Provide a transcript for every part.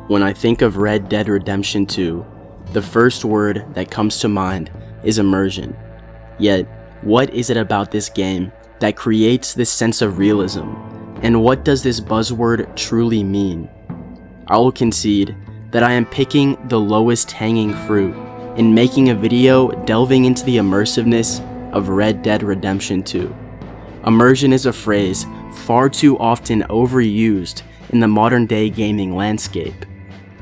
When I think of Red Dead Redemption 2, the first word that comes to mind is immersion. Yet, what is it about this game that creates this sense of realism? And what does this buzzword truly mean? I will concede that I am picking the lowest hanging fruit in making a video delving into the immersiveness of Red Dead Redemption 2. Immersion is a phrase far too often overused in the modern day gaming landscape.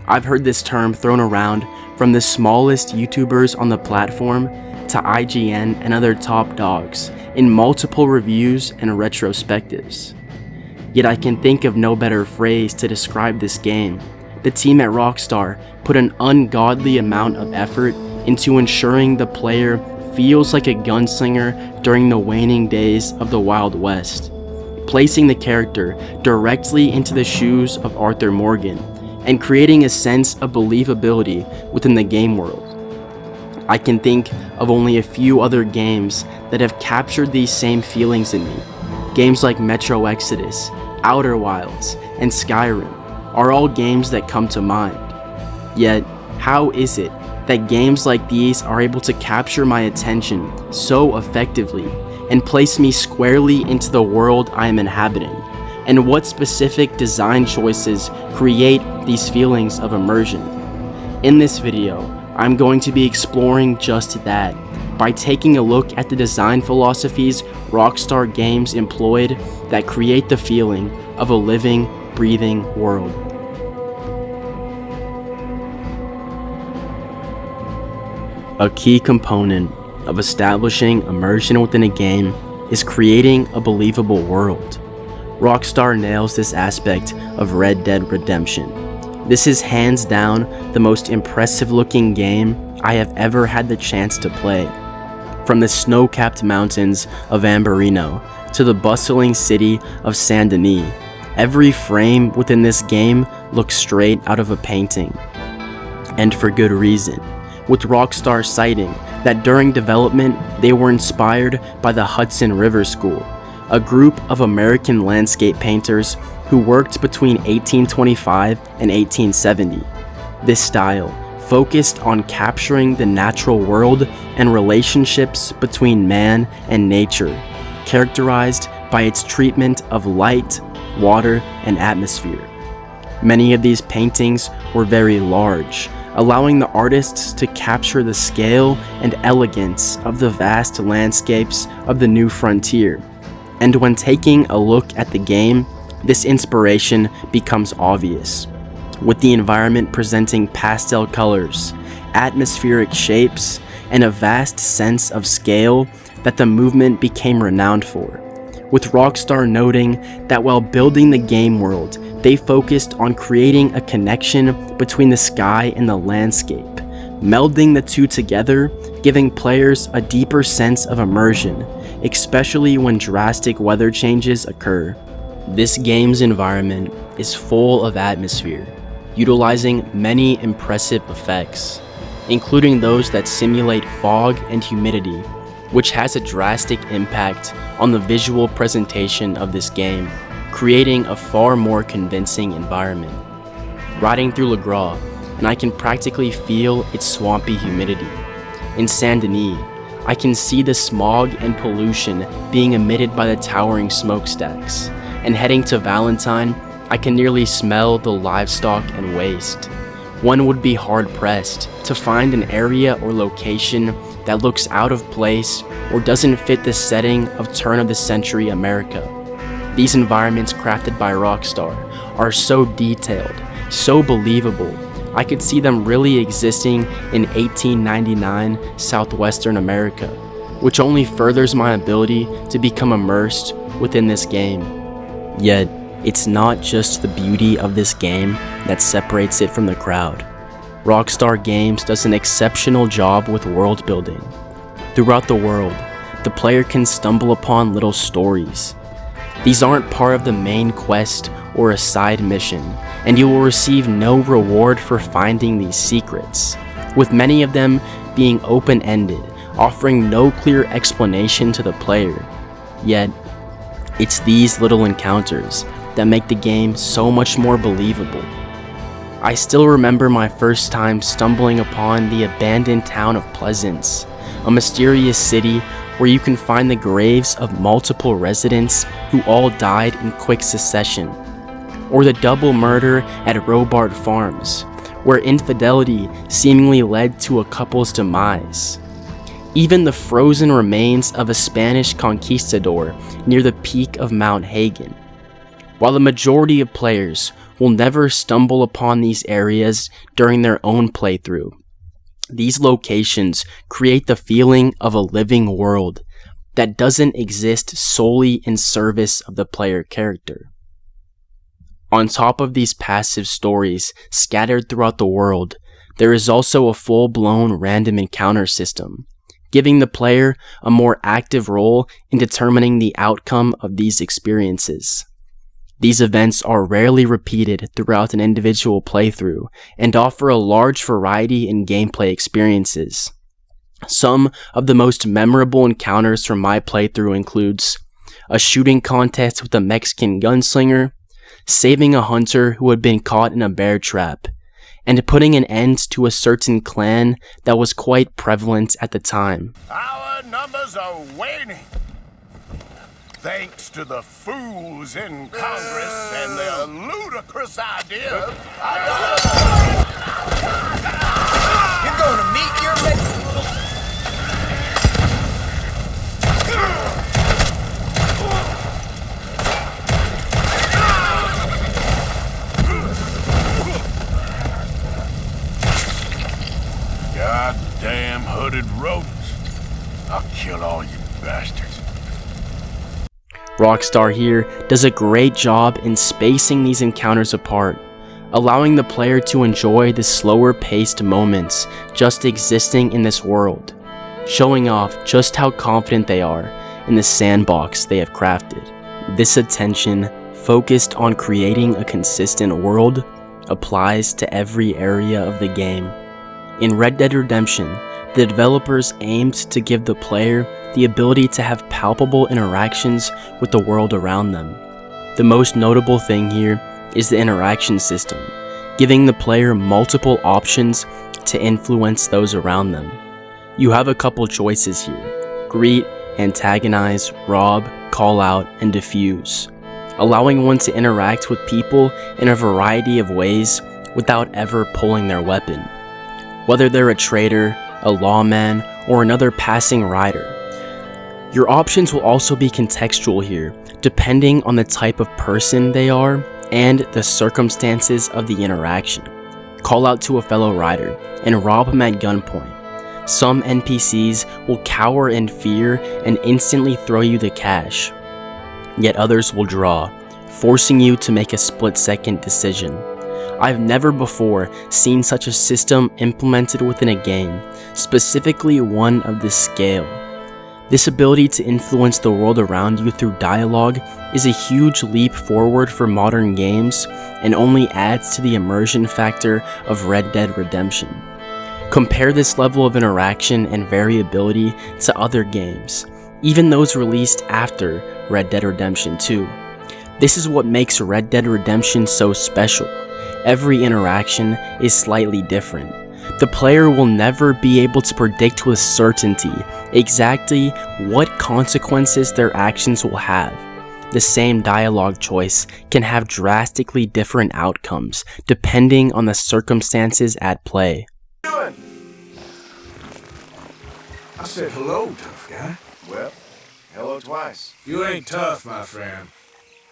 I've heard this term thrown around from the smallest YouTubers on the platform to IGN and other top dogs in multiple reviews and retrospectives. Yet I can think of no better phrase to describe this game. The team at Rockstar put an ungodly amount of effort into ensuring the player feels like a gunslinger during the waning days of the Wild West, placing the character directly into the shoes of Arthur Morgan and creating a sense of believability within the game world. I can think of only a few other games that have captured these same feelings in me. Games like Metro Exodus, Outer Wilds, and Skyrim are all games that come to mind. Yet, how is it that games like these are able to capture my attention so effectively and place me squarely into the world I am inhabiting? And what specific design choices create these feelings of immersion? In this video, I'm going to be exploring just that by taking a look at the design philosophies Rockstar Games employed that create the feeling of a living, breathing world. A key component of establishing immersion within a game is creating a believable world. Rockstar nails this aspect of Red Dead Redemption. This is hands down the most impressive looking game I have ever had the chance to play. From the snow-capped mountains of Amberino to the bustling city of Saint Denis, every frame within this game looks straight out of a painting. And for good reason, with Rockstar citing that during development they were inspired by the Hudson River School, a group of American landscape painters who worked between 1825 and 1870. This style focused on capturing the natural world and relationships between man and nature, characterized by its treatment of light, water, and atmosphere. Many of these paintings were very large, allowing the artists to capture the scale and elegance of the vast landscapes of the new frontier. And when taking a look at the game, this inspiration becomes obvious, with the environment presenting pastel colors, atmospheric shapes, and a vast sense of scale that the movement became renowned for. With Rockstar noting that while building the game world, they focused on creating a connection between the sky and the landscape, melding the two together, giving players a deeper sense of immersion, especially when drastic weather changes occur. This game's environment is full of atmosphere, utilizing many impressive effects, including those that simulate fog and humidity, which has a drastic impact on the visual presentation of this game, creating a far more convincing environment. Riding through Le Gras, and I can practically feel its swampy humidity. In Saint Denis, I can see the smog and pollution being emitted by the towering smokestacks, and heading to Valentine, I can nearly smell the livestock and waste. One would be hard-pressed to find an area or location that looks out of place or doesn't fit the setting of turn-of-the-century America. These environments crafted by Rockstar are so detailed, so believable. I could see them really existing in 1899 Southwestern America, which only furthers my ability to become immersed within this game. Yet, it's not just the beauty of this game that separates it from the crowd. Rockstar Games does an exceptional job with world building. Throughout the world, the player can stumble upon little stories. These aren't part of the main quest or a side mission, and you will receive no reward for finding these secrets, with many of them being open-ended, offering no clear explanation to the player. Yet, it's these little encounters that make the game so much more believable. I still remember my first time stumbling upon the abandoned town of Pleasance, a mysterious city where you can find the graves of multiple residents who all died in quick succession, or the double murder at Robart Farms, where infidelity seemingly led to a couple's demise. Even the frozen remains of a Spanish conquistador near the peak of Mount Hagen. While the majority of players will never stumble upon these areas during their own playthrough, these locations create the feeling of a living world that doesn't exist solely in service of the player character. On top of these passive stories scattered throughout the world, there is also a full-blown random encounter system, giving the player a more active role in determining the outcome of these experiences. These events are rarely repeated throughout an individual playthrough and offer a large variety in gameplay experiences. Some of the most memorable encounters from my playthrough includes a shooting contest with a Mexican gunslinger, saving a hunter who had been caught in a bear trap, and putting an end to a certain clan that was quite prevalent at the time. Our numbers are waning. Thanks to the fools in Congress and their ludicrous ideas. You're going to meet your mate. Goddamn hooded rodents. I'll kill all you bastards. Rockstar here does a great job in spacing these encounters apart, allowing the player to enjoy the slower paced moments just existing in this world, showing off just how confident they are in the sandbox they have crafted. This attention, focused on creating a consistent world, applies to every area of the game. In Red Dead Redemption, the developers aimed to give the player the ability to have palpable interactions with the world around them. The most notable thing here is the interaction system, giving the player multiple options to influence those around them. You have a couple choices here: greet, antagonize, rob, call out, and defuse, allowing one to interact with people in a variety of ways without ever pulling their weapon. Whether they're a trader, a lawman, or another passing rider. Your options will also be contextual here, depending on the type of person they are and the circumstances of the interaction. Call out to a fellow rider and rob him at gunpoint. Some NPCs will cower in fear and instantly throw you the cash, yet others will draw, forcing you to make a split-second decision. I've never before seen such a system implemented within a game, specifically one of this scale. This ability to influence the world around you through dialogue is a huge leap forward for modern games and only adds to the immersion factor of Red Dead Redemption. Compare this level of interaction and variability to other games, even those released after Red Dead Redemption 2. This is what makes Red Dead Redemption so special. Every interaction is slightly different. The player will never be able to predict with certainty exactly what consequences their actions will have. The same dialogue choice can have drastically different outcomes depending on the circumstances at play. I said hello, tough guy. Well, hello twice. You ain't tough, my friend.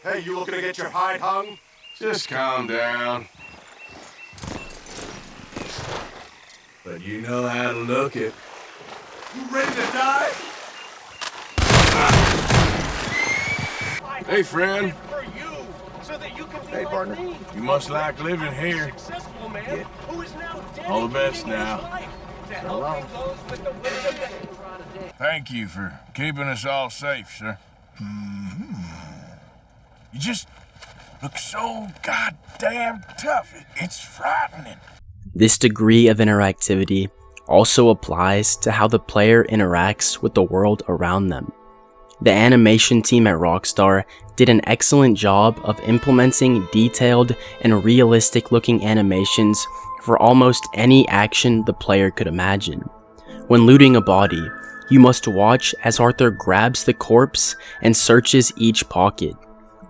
Hey, you looking to get your hide hung? Just calm down. But you know how to look it. You ready to die? Hey, friend. Hey, partner. You must like living here. All the best now. Thank you for keeping us all safe, sir. You just look so goddamn tough. It's frightening. This degree of interactivity also applies to how the player interacts with the world around them. The animation team at Rockstar did an excellent job of implementing detailed and realistic looking animations for almost any action the player could imagine. When looting a body, you must watch as Arthur grabs the corpse and searches each pocket.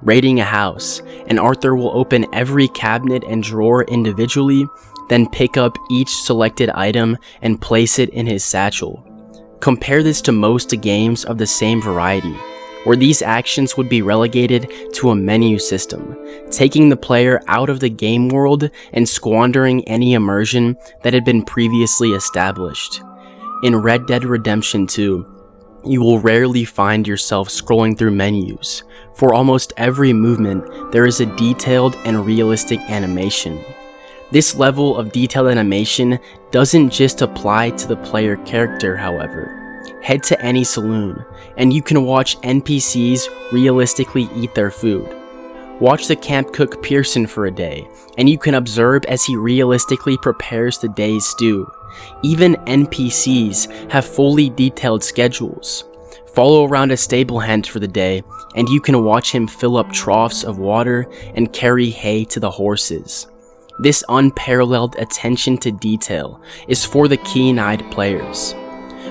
Raiding a house, and Arthur will open every cabinet and drawer individually, then pick up each selected item and place it in his satchel. Compare this to most games of the same variety, where these actions would be relegated to a menu system, taking the player out of the game world and squandering any immersion that had been previously established. In Red Dead Redemption 2, you will rarely find yourself scrolling through menus. For almost every movement, there is a detailed and realistic animation. This level of detailed animation doesn't just apply to the player character, however. Head to any saloon, and you can watch NPCs realistically eat their food. Watch the camp cook Pearson for a day, and you can observe as he realistically prepares the day's stew. Even NPCs have fully detailed schedules. Follow around a stable hand for the day, and you can watch him fill up troughs of water and carry hay to the horses. This unparalleled attention to detail is for the keen-eyed players.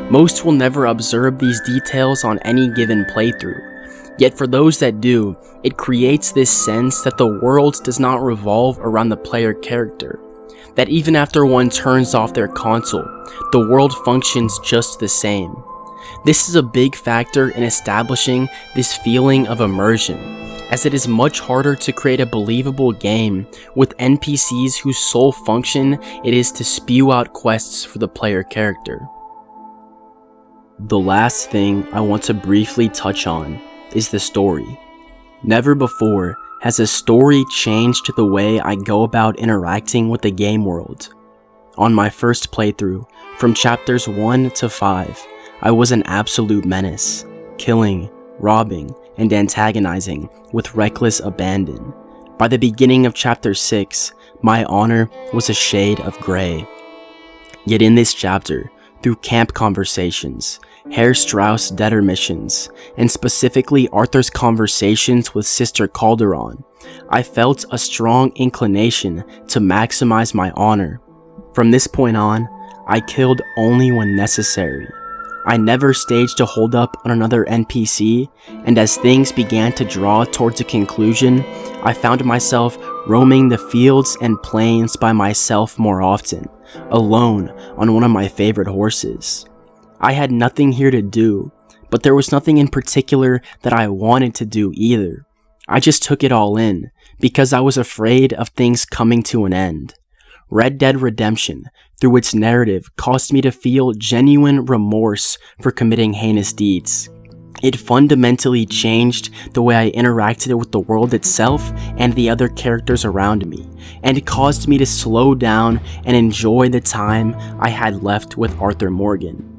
Most will never observe these details on any given playthrough, yet for those that do, it creates this sense that the world does not revolve around the player character, that even after one turns off their console, the world functions just the same. This is a big factor in establishing this feeling of immersion, as it is much harder to create a believable game with NPCs whose sole function it is to spew out quests for the player character. The last thing I want to briefly touch on is the story. Never before has a story changed the way I go about interacting with the game world. On my first playthrough, from chapters 1 to 5, I was an absolute menace, killing, robbing, and antagonizing with reckless abandon. By the beginning of chapter 6, my honor was a shade of gray. Yet in this chapter, through camp conversations, Herr Strauss' debtor missions, and specifically Arthur's conversations with Sister Calderon, I felt a strong inclination to maximize my honor. From this point on, I killed only when necessary. I never staged a holdup on another NPC, and as things began to draw towards a conclusion, I found myself roaming the fields and plains by myself more often, alone on one of my favorite horses. I had nothing here to do, but there was nothing in particular that I wanted to do either. I just took it all in, because I was afraid of things coming to an end. Red Dead Redemption, through its narrative, caused me to feel genuine remorse for committing heinous deeds. It fundamentally changed the way I interacted with the world itself and the other characters around me, and it caused me to slow down and enjoy the time I had left with Arthur Morgan.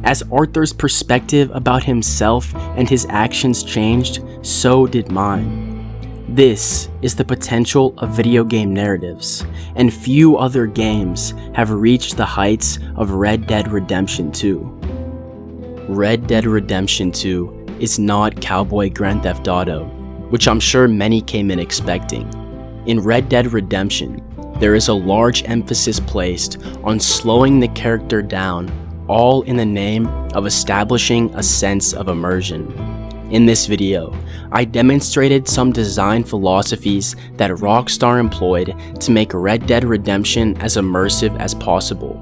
As Arthur's perspective about himself and his actions changed, so did mine. This is the potential of video game narratives, and few other games have reached the heights of Red Dead Redemption 2. Red Dead Redemption 2 is not Cowboy Grand Theft Auto, which I'm sure many came in expecting. In Red Dead Redemption, there is a large emphasis placed on slowing the character down, all in the name of establishing a sense of immersion. In this video, I demonstrated some design philosophies that Rockstar employed to make Red Dead Redemption as immersive as possible.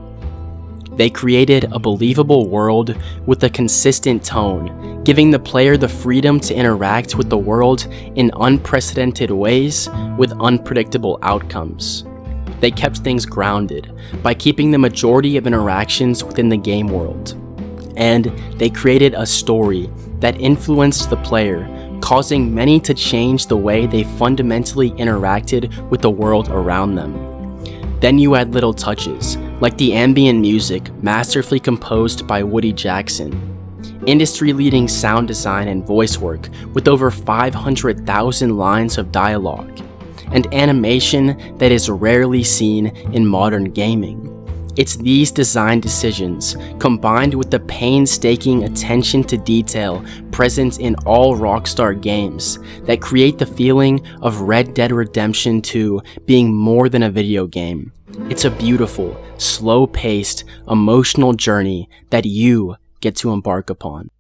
They created a believable world with a consistent tone, giving the player the freedom to interact with the world in unprecedented ways with unpredictable outcomes. They kept things grounded by keeping the majority of interactions within the game world. And they created a story that influenced the player, causing many to change the way they fundamentally interacted with the world around them. Then you add little touches, like the ambient music masterfully composed by Woody Jackson, industry-leading sound design and voice work with over 500,000 lines of dialogue, and animation that is rarely seen in modern gaming. It's these design decisions, combined with the painstaking attention to detail present in all Rockstar games, that create the feeling of Red Dead Redemption 2 being more than a video game. It's a beautiful, slow-paced, emotional journey that you get to embark upon.